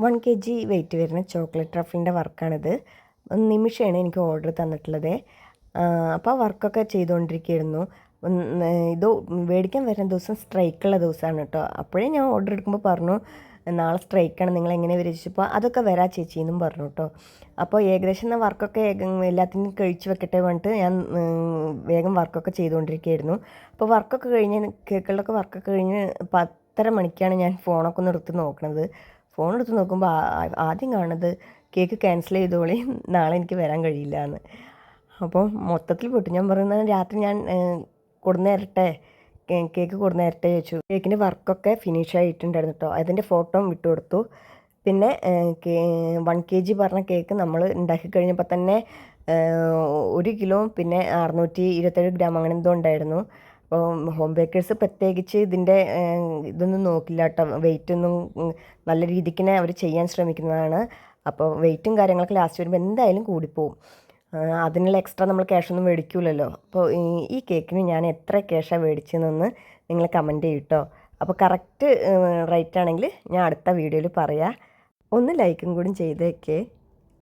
1 kg wait വരുന്ന chocolate ട്രഫിളിൻ്റെ വർക്കാണിത്. നിമിഷമാണ് എനിക്ക് ഓർഡർ തന്നിട്ടുള്ളത്. അപ്പോൾ വർക്കൊക്കെ ചെയ്തുകൊണ്ടിരിക്കുകയായിരുന്നു. ഇത് മേടിക്കാൻ വരുന്ന ദിവസം സ്ട്രൈക്കുള്ള ദിവസമാണ് കേട്ടോ. അപ്പോഴേ ഞാൻ ഓർഡർ എടുക്കുമ്പോൾ പറഞ്ഞു നാളെ സ്ട്രൈക്കാണ്, നിങ്ങൾ എങ്ങനെ വിരമിച്ചപ്പോൾ അതൊക്കെ വരാ ചേച്ചി എന്നും പറഞ്ഞു കേട്ടോ. അപ്പോൾ ഏകദേശം വർക്കൊക്കെ എല്ലാത്തിനും കഴിച്ച് വെക്കട്ടെ പറഞ്ഞിട്ട് ഞാൻ വേഗം വർക്കൊക്കെ ചെയ്തുകൊണ്ടിരിക്കുകയായിരുന്നു. അപ്പോൾ വർക്കൊക്കെ കഴിഞ്ഞ് കേക്കുകളിലൊക്കെ വർക്കൊക്കെ കഴിഞ്ഞ് 10:30 മണിക്കാണ് ഞാൻ ഫോണൊക്കെ ഒന്ന് എടുത്ത് നോക്കുന്നത്. ഫോൺ എടുത്ത് നോക്കുമ്പോൾ ആദ്യം കാണുന്നത് കേക്ക് ക്യാൻസൽ ചെയ്തോളി, നാളെ എനിക്ക് വരാൻ കഴിയില്ല എന്ന്. അപ്പോൾ മൊത്തത്തിൽ പൊട്ടു. ഞാൻ പറയുന്നത് രാത്രി ഞാൻ കൊടുന്നേരട്ടെ, കേക്ക് കൊടുന്നേരട്ടെ ചോദിച്ചു. കേക്കിൻ്റെ വർക്കൊക്കെ ഫിനിഷ് ആയിട്ടുണ്ടായിരുന്നു കേട്ടോ. അതിൻ്റെ ഫോട്ടോ വിട്ടു കൊടുത്തു. പിന്നെ 1 kg പറഞ്ഞ കേക്ക് നമ്മൾ ഉണ്ടാക്കി കഴിഞ്ഞപ്പോൾ തന്നെ 1 കിലോ പിന്നെ 627 ഗ്രാം അങ്ങനെ എന്തോ ഉണ്ടായിരുന്നു. അപ്പോൾ ഹോം ബേക്കേഴ്സ് പ്രത്യേകിച്ച് ഇതിൻ്റെ ഇതൊന്നും നോക്കില്ല കേട്ടോ. വെയിറ്റൊന്നും നല്ല രീതിക്ക് തന്നെ അവർ ചെയ്യാൻ ശ്രമിക്കുന്നതാണ്. അപ്പോൾ വെയിറ്റും കാര്യങ്ങളൊക്കെ ലാസ്റ്റ് വരുമ്പോൾ എന്തായാലും കൂടിപ്പോവും. അതിനുള്ള എക്സ്ട്രാ നമ്മൾ ക്യാഷൊന്നും മേടിക്കില്ലല്ലോ. അപ്പോൾ ഈ കേക്കിന് ഞാൻ എത്ര ക്യാഷാണ് മേടിച്ചതെന്ന് നിങ്ങൾ കമൻറ്റ് ചെയ്യും കേട്ടോ. അപ്പോൾ കറക്റ്റ് റേറ്റ് ആണെങ്കിൽ ഞാൻ അടുത്ത വീഡിയോയിൽ പറയാം. ഒന്ന് ലൈക്കും കൂടി ചെയ്തേക്കേ.